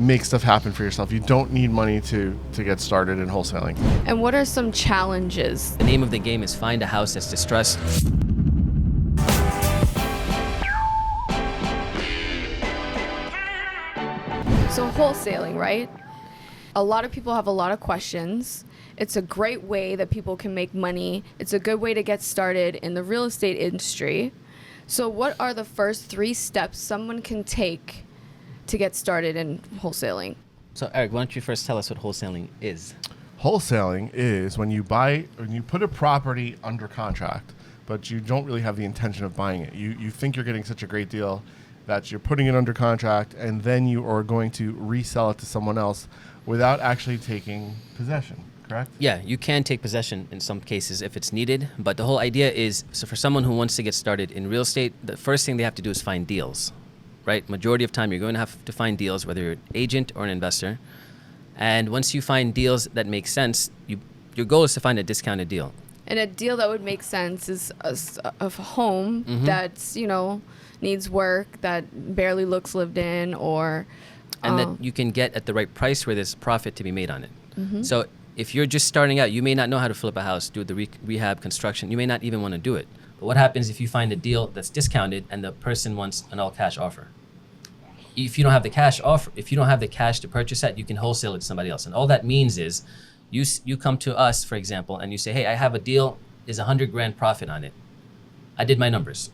make stuff happen for yourself. You don't need money to get started in wholesaling. And what are some challenges? The name of the game is find a house that's distressed. So wholesaling, right? A lot of people have a lot of questions. It's a great way that people can make money. It's a good way to get started in the real estate industry. So what are the first 3 steps someone can take to get started in wholesaling? So Eric, why don't you first tell us what wholesaling is? Wholesaling is when you put a property under contract, but you don't really have the intention of buying it. You think you're getting such a great deal that you're putting it under contract, and then you are going to resell it to someone else without actually taking possession, correct? Yeah, you can take possession in some cases if it's needed, but the whole idea is, so for someone who wants to get started in real estate, the first thing they have to do is find deals, right? Majority of time, you're going to have to find deals, whether you're an agent or an investor. And once you find deals that make sense, your goal is to find a discounted deal. And a deal that would make sense is a home that's, needs work, that barely looks lived in, or... And that you can get at the right price where there's profit to be made on it. So if you're just starting out, you may not know how to flip a house, do the rehab, construction. You may not even want to do it. But what happens if you find a deal that's discounted and the person wants an all-cash offer? If you don't have the cash offer, if you don't have the cash to purchase that, you can wholesale it to somebody else. And all that means is you come to us, for example, and you say, hey, I have a deal, there's $100,000 profit on it. I did my numbers.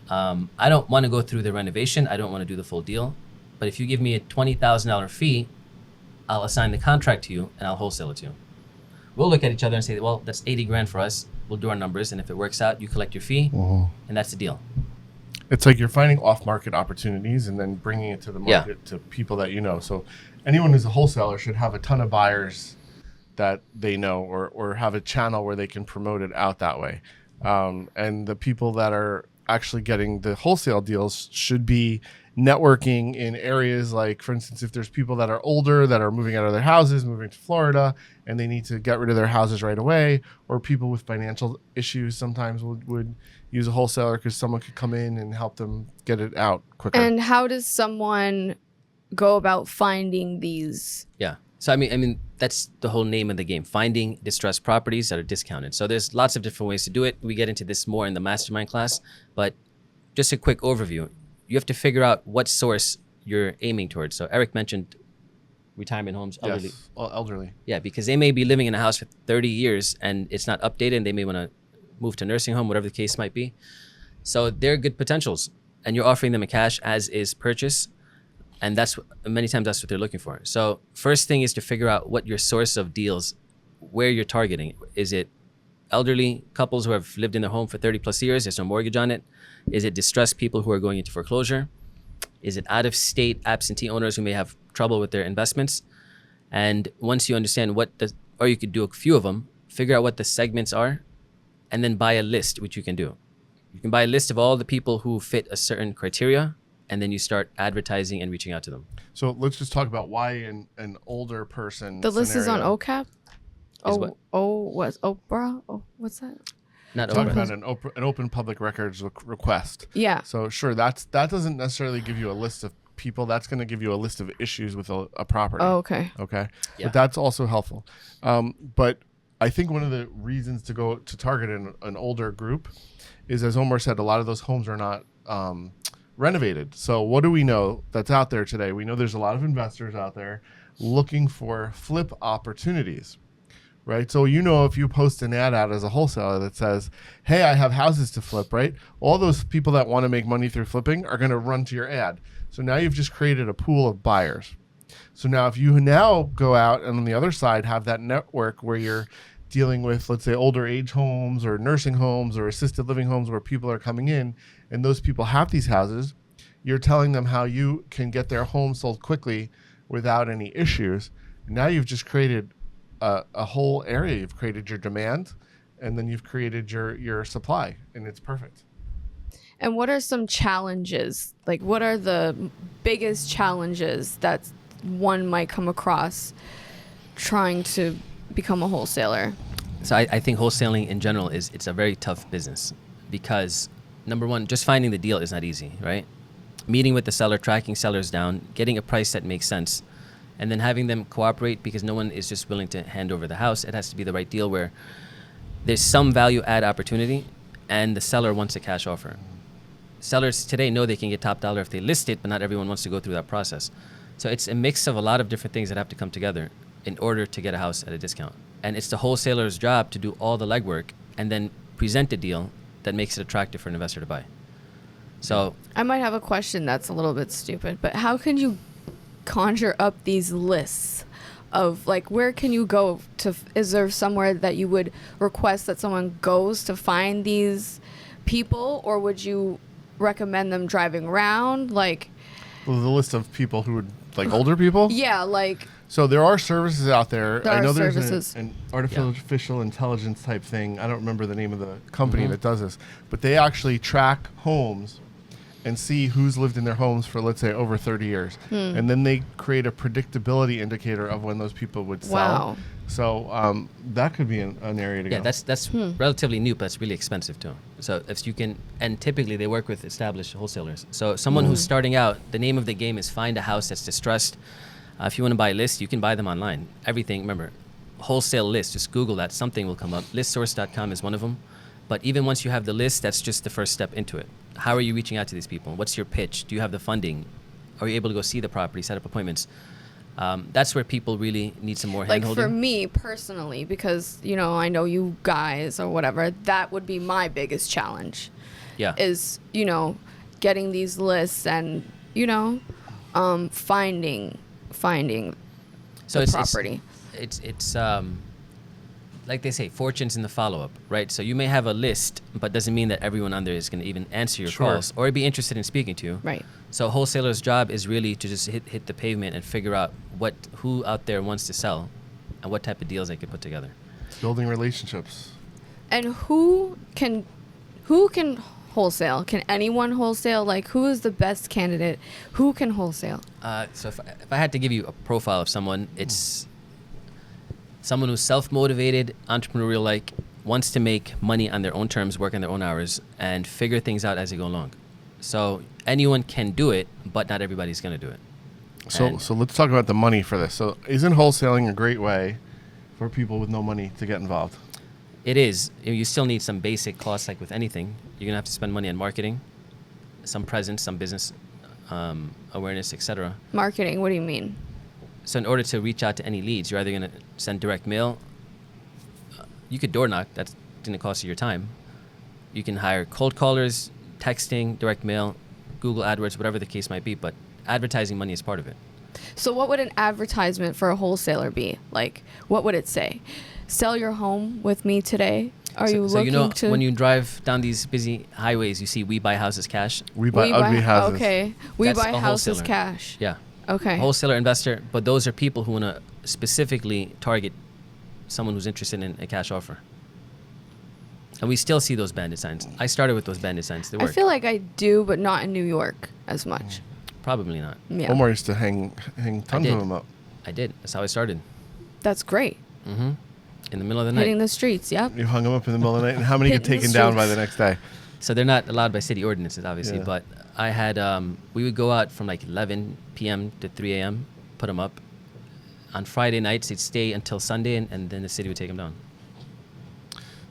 I don't want to go through the renovation. I don't want to do the full deal. But if you give me a $20,000 fee, I'll assign the contract to you and I'll wholesale it to you. We'll look at each other and say, well, that's $80,000 for us. We'll do our numbers. And if it works out, you collect your fee and that's the deal. It's like you're finding off-market opportunities and then bringing it to the market to people that you know. So anyone who's a wholesaler should have a ton of buyers that they know, or have a channel where they can promote it out that way. And the people that are actually getting the wholesale deals should be networking in areas like, for instance, if there's people that are older that are moving out of their houses, moving to Florida, and they need to get rid of their houses right away, or people with financial issues sometimes would use a wholesaler because someone could come in and help them get it out quicker. And how does someone go about finding these? Yeah. So I mean that's the whole name of the game, finding distressed properties that are discounted. So there's lots of different ways to do it. We get into this more in the mastermind class, but just a quick overview. You have to figure out what source you're aiming towards. So Eric mentioned retirement homes, elderly. Yes, elderly. Yeah, because they may be living in a house for 30 years and it's not updated and they may want to move to a nursing home, whatever the case might be. So they're good potentials and you're offering them a cash as is purchase. And many times that's what they're looking for. So first thing is to figure out what your source of deals, where you're targeting. Is it elderly couples who have lived in their home for 30 plus years, there's no mortgage on it? Is it distressed people who are going into foreclosure? Is it out-of-state absentee owners who may have trouble with their investments? And once you understand or you could do a few of them, figure out what the segments are, and then buy a list, which you can do. You can buy a list of all the people who fit a certain criteria, and then you start advertising and reaching out to them. So let's just talk about why an older person. The list is on OCAP? What? What's Oprah? Oh, what's that? Not Talking over. about an open public records request. Yeah. So sure, that doesn't necessarily give you a list of people. That's going to give you a list of issues with a property. Oh, okay. Okay. Yeah. But that's also helpful. But I think one of the reasons to go to target an older group is, as Omar said, a lot of those homes are not renovated. So what do we know that's out there today? We know there's a lot of investors out there looking for flip opportunities. Right. So, if you post an ad out as a wholesaler that says, hey, I have houses to flip, right? All those people that want to make money through flipping are going to run to your ad. So now you've just created a pool of buyers. So now if you now go out and on the other side have that network where you're dealing with, let's say, older age homes or nursing homes or assisted living homes where people are coming in and those people have these houses, you're telling them how you can get their home sold quickly without any issues. Now you've just created a whole area. You've created your demand, and then you've created your supply, and it's perfect. And what are some challenges? Like, what are the biggest challenges that one might come across trying to become a wholesaler? So I think wholesaling in general it's a very tough business because, number one, just finding the deal is not easy, right? Meeting with the seller, tracking sellers down, getting a price that makes sense. and then having them cooperate, because no one is just willing to hand over the house. It has to be the right deal where there's some value add opportunity and the seller wants a cash offer. Sellers today know they can get top dollar if they list it, but not everyone wants to go through that process. So it's a mix of a lot of different things that have to come together in order to get a house at a discount. And it's the wholesaler's job to do all the legwork and then present a deal that makes it attractive for an investor to buy. So I might have a question that's a little bit stupid, but how can you conjure up these lists of, like, where can you go to? Is there somewhere that you would request that someone goes to find these people, or would you recommend them driving around? Like, Well, the list of people who would, like, older people? yeah, like, So there are services out there. There I know are there's services. an artificial intelligence type thing. I don't remember the name of the company Mhm. that does this, but they actually track homes and see who's lived in their homes for, let's say, over 30 years. And then they create a predictability indicator of when those people would sell. Wow. So that could be an area to yeah, go. that's relatively new, but it's really expensive too. So if you can, and typically they work with established wholesalers. So someone who's starting out, the name of the game is find a house that's distressed. If you want to buy lists, you can buy them online. Everything, remember, wholesale list, just Google that, something will come up. Listsource.com is one of them. But even once you have the list, that's just the first step into it. How are you reaching out to these people? What's your pitch? Do you have the funding? Are you able to go see the property, set up appointments? That's where people really need some more like handholding. for me personally, because, you know, I know you guys or whatever, that would be my biggest challenge. Yeah. Is, you know, getting these lists and, you know, finding So the it's property. It's like they say, fortune's in the follow-up, right? So you may have a list, but doesn't mean that everyone on there is going to even answer your Sure. calls or be interested in speaking to you. Right. So a wholesaler's job is really to just hit the pavement and figure out who out there wants to sell and what type of deals they could put together. Building relationships. And who can wholesale? Can anyone wholesale? Like, who is the best candidate? Who can wholesale? So if I had to give you a profile of someone, it's someone who's self-motivated, entrepreneurial-like, wants to make money on their own terms, work on their own hours, and figure things out as they go along. So anyone can do it, but not everybody's going to do it. And So let's talk about the money for this. So isn't wholesaling a great way for people with no money to get involved? it is. You still need some basic costs, like with anything. You're going to have to spend money on marketing, some presence, some business awareness, etc. Marketing, what do you mean? So in order to reach out to any leads, you're either going to send direct mail. You could door knock. That's going to cost you your time. You can hire cold callers, texting, direct mail, Google AdWords, whatever the case might be. But advertising money is part of it. So what would an advertisement for a wholesaler be? Like, what would it say? Sell your home with me today? Are you so looking to... when you drive down these busy highways, you see We Buy Houses Cash. We buy ugly houses. Okay. We That's buy a houses wholesaler. cash. Yeah. Okay. Wholesaler, investor, but those are people who want to specifically target someone who's interested in a cash offer. And we still see those bandit signs. I started with those bandit signs. They I work. feel like I do, but not in New York as much. Probably not. Yeah. Omar used to hang tons did. of them up. I did. That's how I started. That's great. Mm-hmm. In the middle of the Hitting night. the streets, yep. You hung them up in the middle of the night, and how many get Hitting the taken down by streets. the next day? So they're not allowed by city ordinances, obviously. Yeah. But I had, we would go out from like 11 p.m. to 3 a.m., put them up. On Friday nights, they'd stay until Sunday, and then the city would take them down.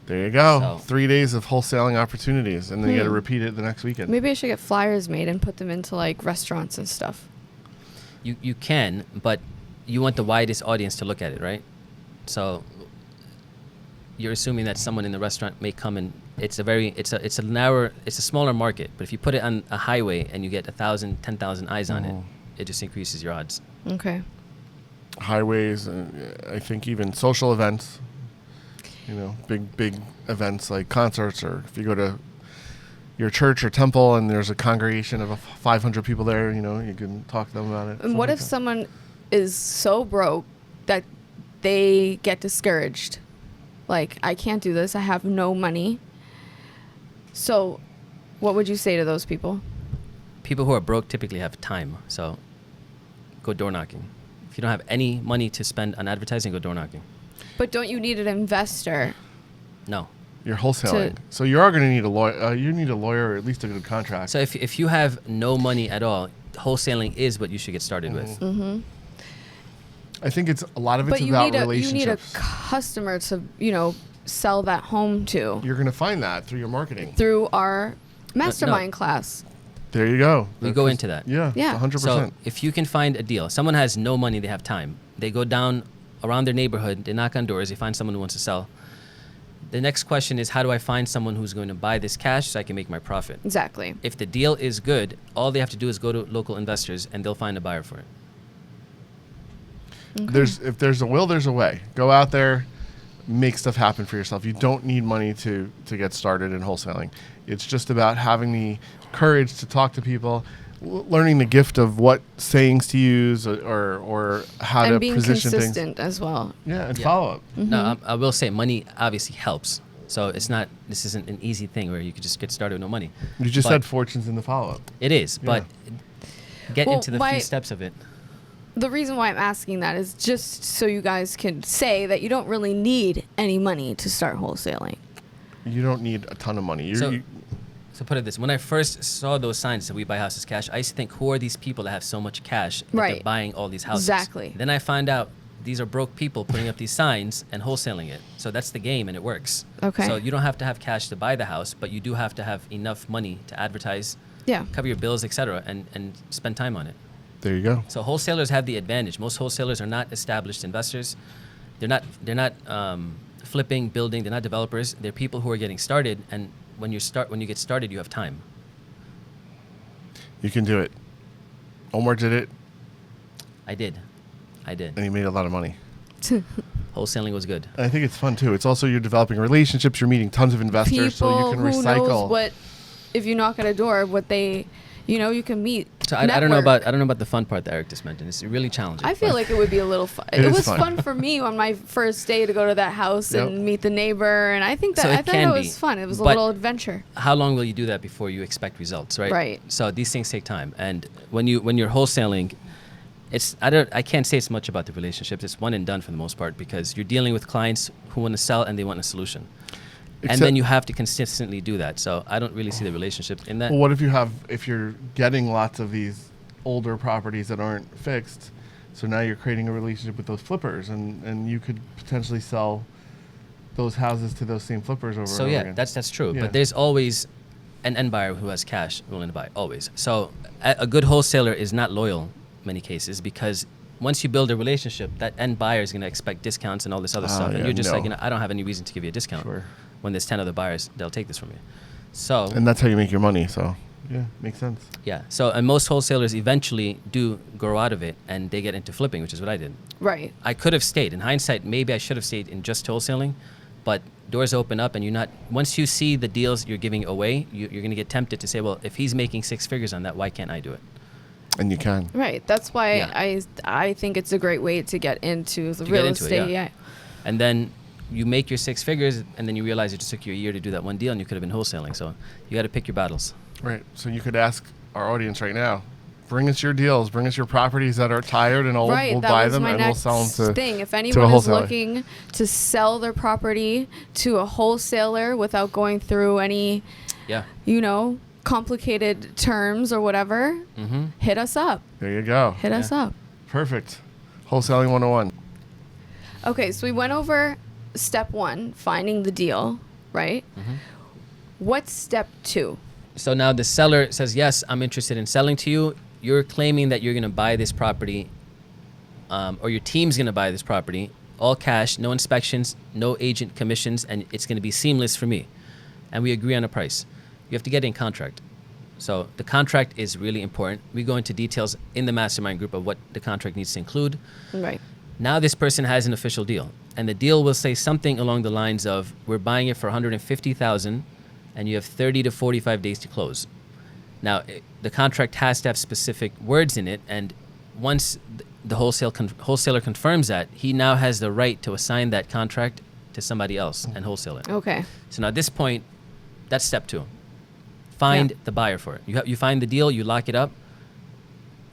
There you go. So- 3 days of wholesaling opportunities, and then you got to repeat it the next weekend. Maybe I should get flyers made and put them into like restaurants and stuff. You can, but you want the widest audience to look at it, right? So you're assuming that someone in the restaurant may come and it's a smaller market. But if you put it on a highway and you get 1,000, 10,000 eyes on it, it just increases your odds. Okay. Highways, I think even social events. You know, big events like concerts, or if you go to your church or temple and there's a congregation of 500 people there, you know, you can talk to them about it. And what if someone is so broke that they get discouraged? Like, I can't do this. I have no money. So what would you say to those people? People who are broke typically have time, so go door knocking. If you don't have any money to spend on advertising, go door knocking. But don't you need an investor? No. You're wholesaling, so you are going to need a lawyer. You need a lawyer, or at least a good contract. So if you have no money at all, wholesaling is what you should get started with. Mm-hmm. I think it's a lot of it's But you about need a relationships. customer to, sell that home to You're going to find that through your marketing. through our mastermind class. There you go. We go into that. Yeah, Yeah. 100%. So if you can find a deal, someone has no money, they have time. They go down around their neighborhood, they knock on doors, they find someone who wants to sell. The next question is, how do I find someone who's going to buy this cash so I can make my profit? Exactly. If the deal is good, all they have to do is go to local investors and they'll find a buyer for it. If there's a will, there's a way. Go out there, make stuff happen for yourself. You don't need money to get started in wholesaling. It's just about having the courage to talk to people, learning the gift of what sayings to use or how And to being position consistent things. as well. Yeah, and Yeah. follow up. Now, I will say money obviously helps. So this isn't an easy thing where you could just get started with no money. You just But said fortunes in the follow up. It is, but get Well, into the few steps of it. The reason why I'm asking that is just so you guys can say that you don't really need any money to start wholesaling. You don't need a ton of money. So put it this: when I first saw those signs that we buy houses cash, I used to think, who are these people that have so much cash that they're Right. buying all these houses? Exactly. Then I find out these are broke people putting up these signs and wholesaling it. So that's the game, and it works. Okay. So you don't have to have cash to buy the house, but you do have to have enough money to advertise, Yeah. cover your bills, etc., and spend time on it. There you go. So wholesalers have the advantage. Most wholesalers are not established investors. They're not flipping, building. They're not developers. They're people who are getting started. And when you get started, you have time. You can do it. Omar did it, I did. and he made a lot of money. Wholesaling was good. And I think it's fun too. It's also you're developing relationships. You're meeting tons of investors, People so you can who recycle. knows what, if you knock at a door, what they, you can meet. So I don't know network. about the fun part that Eric just mentioned. It's really challenging. I feel but like it would be a little fun. It It is was fun. fun for me on my first day to go to that house Yep. and meet the neighbor, and I think that So it I thought can that be, was fun. It was a but- little adventure. how long will you do that before you expect results, right? Right. So these things take time, and when you're wholesaling, I can't say it's much about the relationships. It's one and done for the most part because you're dealing with clients who want to sell and they want a solution, and then you have to consistently do that. So I don't really see the relationship in that. Well, what if you're getting lots of these older properties that aren't fixed? So now you're creating a relationship with those flippers, and you could potentially sell those houses to those same flippers over So and over yeah, again. that's true. Yeah. But there's always an end buyer who has cash willing to buy. Always. So a good wholesaler is not loyal in many cases because once you build a relationship, that end buyer is going to expect discounts and all this other stuff, and yeah, you're just no. like, I don't have any reason to give you a discount. Sure. When there's 10 other buyers, they'll take this from you. So And that's how you make your money. So yeah, makes sense. yeah. So and most wholesalers eventually do grow out of it and they get into flipping, which is what I did. Right. I could have stayed. In hindsight, maybe I should have stayed in just wholesaling, but doors open up and once you see the deals you're giving away, you're going to get tempted to say, well, if he's making six figures on that, why can't I do it? And you can. Right. That's why Yeah. I think it's a great way to get into the To real get into it, estate. yeah. And then you make your six figures and then you realize it just took you a year to do that one deal and you could have been wholesaling. So you got to pick your battles. Right. So you could ask our audience right now, bring us your deals, bring us your properties that are tired and old. Right, We'll that buy was them my and we'll next sell them to thing. If to a anyone is wholesaler. looking to sell their property to a wholesaler without going through any, Yeah. complicated terms or whatever, Mm-hmm. hit us up. There you go. Hit us up. Perfect. Wholesaling 101. Okay, so we went over step 1, finding the deal, right? Mm-hmm. What's step 2? So now the seller says, yes, I'm interested in selling to you. You're claiming that you're going to buy this property or your team's going to buy this property, all cash, no inspections, no agent commissions, and it's going to be seamless for me. And we agree on a price. You have to get in contract. So the contract is really important. We go into details in the mastermind group of what the contract needs to include. Right. Now this person has an official deal, and the deal will say something along the lines of, we're buying it for $150,000 and you have 30 to 45 days to close. Now, the contract has to have specific words in it, and once the wholesaler confirms that, he now has the right to assign that contract to somebody else and wholesale it. Okay. So now at this point, that's step 2. Find Yeah. the buyer for it. You find the deal, you lock it up,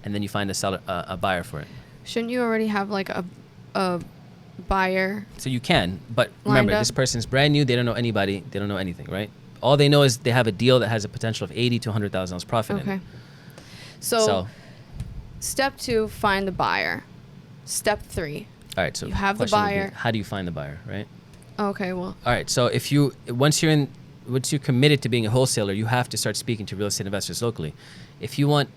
and then you find a buyer for it. Shouldn't you already have like a buyer? So you can, but remember, Lined up. this person's brand new. They don't know anybody. They don't know anything, right? All they know is they have a deal that has a potential of $80,000 to $100,000 profit in Okay. it. So, step 2, find the buyer. Step 3. All right. So You have the question would be, buyer. how do you find the buyer, right? Okay, well, All right. So once you're committed to being a wholesaler, you have to start speaking to real estate investors locally. If you want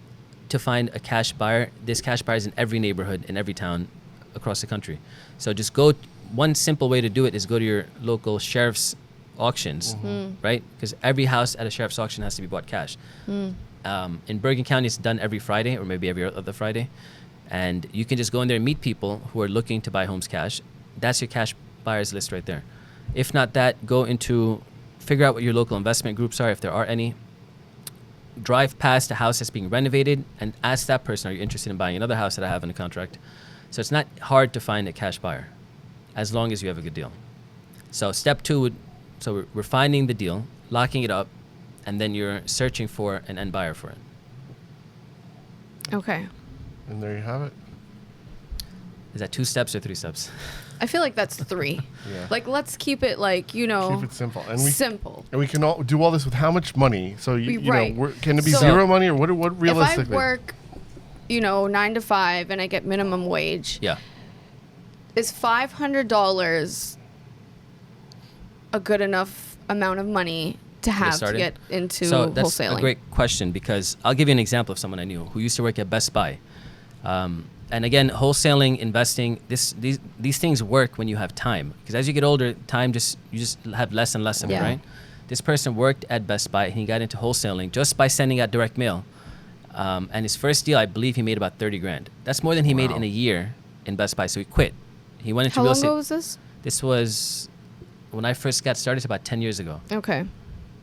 to find a cash buyer, there's cash buyers in every neighborhood, in every town across the country. So just go. One simple way to do it is go to your local sheriff's auctions, right? Because every house at a sheriff's auction has to be bought cash. In Bergen County, it's done every Friday or maybe every other Friday. And you can just go in there and meet people who are looking to buy homes cash. That's your cash buyers list right there. If not that, figure out what your local investment groups are, if there are any. Drive past a house that's being renovated and ask that person, are you interested in buying another house that I have in a contract? So it's not hard to find a cash buyer as long as you have a good deal. So step 2 we're finding the deal, locking it up, and then you're searching for an end buyer for it. okay. And there you have it. Is that 2 steps or 3 steps? I feel like that's 3. Yeah. Like, let's keep it like, Keep it simple. And simple. we can all do all this with how much money? So Right. Can it be So- zero money or what realistically? If I work, 9 to 5 and I get minimum wage, Yeah. is $500 a good enough amount of money to have to started? get into So that's wholesaling? a great question, because I'll give you an example of someone I knew who used to work at Best Buy. And again, wholesaling, investing, these things work when you have time. Because as you get older, you just have less and less of it, Yeah. right? This person worked at Best Buy and he got into wholesaling just by sending out direct mail. And his first deal, I believe he made about 30 grand. That's more than he made in a year in Best Buy. So he quit. He went into How real long estate. ago was this? This was when I first got started, about 10 years ago. Okay.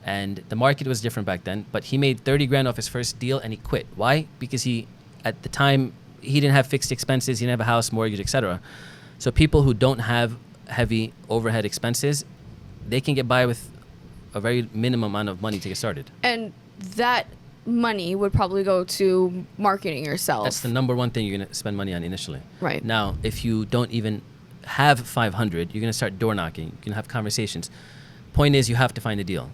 And the market was different back then, but he made 30 grand off his first deal and he quit. Why? Because at the time, he didn't have fixed expenses, he didn't have a house, mortgage, etc. So people who don't have heavy overhead expenses, they can get by with a very minimum amount of money to get started. And that money would probably go to marketing yourself. That's the number one thing you're going to spend money on initially. Right. Now, if you don't even have 500, you're going to start door knocking. You can have conversations. Point is, you have to find a deal.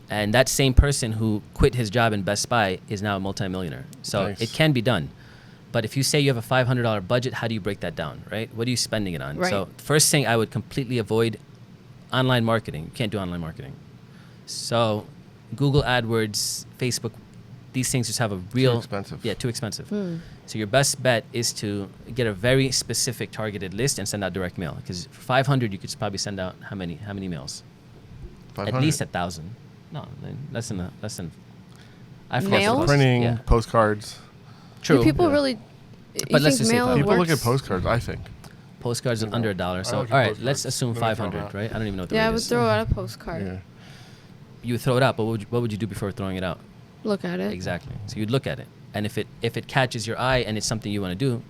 And that same person who quit his job in Best Buy is now a multimillionaire. So Nice. it can be done. But if you say you have a $500 budget, how do you break that down, right? What are you spending it on? Right. So first thing, I would completely avoid online marketing. You can't do online marketing. So Google AdWords, Facebook, these things just have a real... Too expensive. Yeah, too expensive. So your best bet is to get a very specific targeted list and send out direct mail. Because for 500, you could probably send out how many mails? 500. At least 1,000. No, less than. I forgot Mail? the cost. Printing, Yeah. postcards. True. Do people Yeah. really... But you let's think just say mail People look at works? postcards, I think. Postcards are under $1. So I all look at right, postcards. let's assume Let me throw 'em 500, out. right? I don't even know what the Yeah, I rate would is. throw out a postcard. Yeah. You would throw it out, but what would you do before throwing it out? Look at it. Exactly. So you'd look at it, and if it catches your eye and it's something you want to do,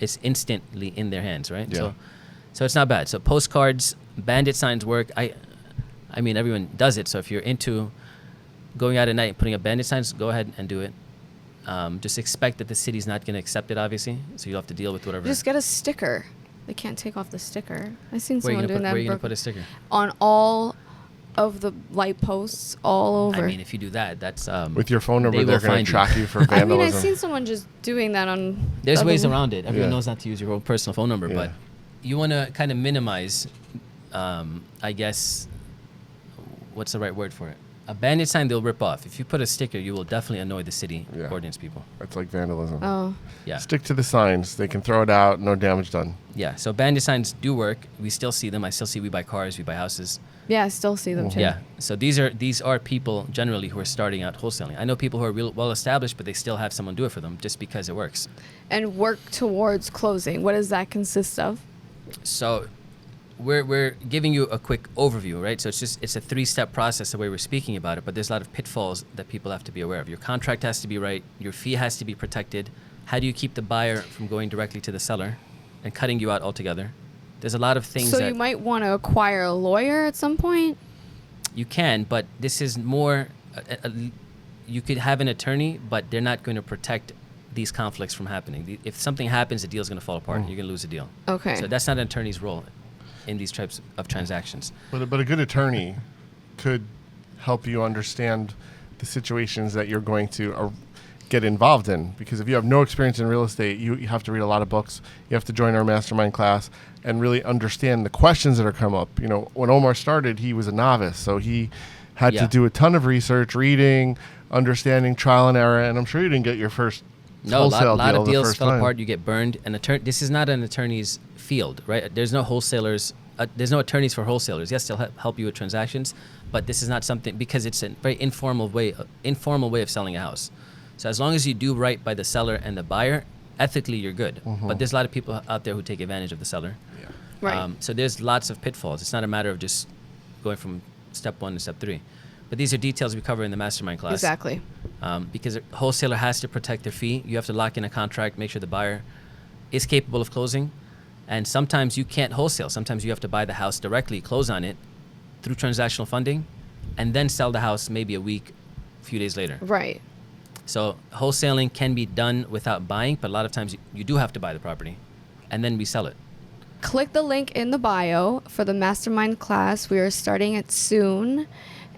it's instantly in their hands, right? Yeah. So it's not bad. So postcards, bandit signs work. I mean, everyone does it. So if you're into going out at night and putting up bandit signs, go ahead and do it. Just expect that the city's not going to accept it, obviously. So you'll have to deal with whatever. Just get a sticker. They can't take off the sticker. I seen where are you someone doing that. going in to put Brooklyn. a sticker? On all of the light posts all over. I mean, if you do that, that's With your phone number, they they're will going find to track you for I vandalism. mean, I've seen someone just doing that on. There's the ways other- around it. Everyone Yeah. knows not to use your own personal phone number, but Yeah. you want to kind of minimize, I guess, what's the right word for it? A bandit sign they'll rip off. If you put a sticker, you will definitely annoy the city Yeah. ordinance people. That's like vandalism. Oh, Yeah. Stick to the signs. They can throw it out. No damage done. Yeah. So bandit signs do work. We still see them. I still see we buy cars, we buy houses. yeah, I still see them too. Yeah. So these are people generally who are starting out wholesaling. I know people who are real well established, but they still have someone do it for them just because it works. And work towards closing. What does that consist of? So we're giving you a quick overview, right? So it's a 3-step process the way we're speaking about it, but there's a lot of pitfalls that people have to be aware of. Your contract has to be right, your fee has to be protected. How do you keep the buyer from going directly to the seller and cutting you out altogether? There's a lot of things So that you might want to acquire a lawyer at some point. you can, but this is more you could have an attorney, but they're not going to protect these conflicts from happening. If something happens, the deal's going to fall apart. You're going to lose the deal. Okay. So that's not an attorney's role in these types of transactions. But a good attorney could help you understand the situations that you're going to get involved in, because if you have no experience in real estate, you have to read a lot of books. You have to join our mastermind class and really understand the questions that are come up. You know, when Omar started, he was a novice, so he had to do a ton of research, reading, understanding, trial and error. And I'm sure you didn't get your first wholesale a lot deal of the deals first fell time. apart. You get burned. And this is not an attorney's field, right? There's no wholesalers. There's no attorneys for wholesalers. Yes, they'll help you with transactions, but this is not something, because it's a very informal way of selling a house. So as long as you do right by the seller and the buyer, ethically you're good. But there's a lot of people out there who take advantage of the seller. Yeah. Right. So there's lots of pitfalls. It's not a matter of just going from step 1 to step 3. But these are details we cover in the mastermind class. Exactly. Because a wholesaler has to protect their fee. You have to lock in a contract, make sure the buyer is capable of closing. And sometimes you can't wholesale. Sometimes you have to buy the house directly, close on it through transactional funding, and then sell the house maybe a few days later. Right. So wholesaling can be done without buying, but a lot of times you do have to buy the property and then resell it. Click the link in the bio for the mastermind class. We are starting it soon,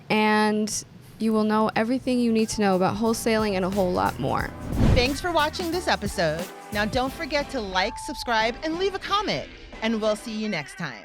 and you will know everything you need to know about wholesaling and a whole lot more. Thanks for watching this episode. Now don't forget to like, subscribe, and leave a comment, and we'll see you next time.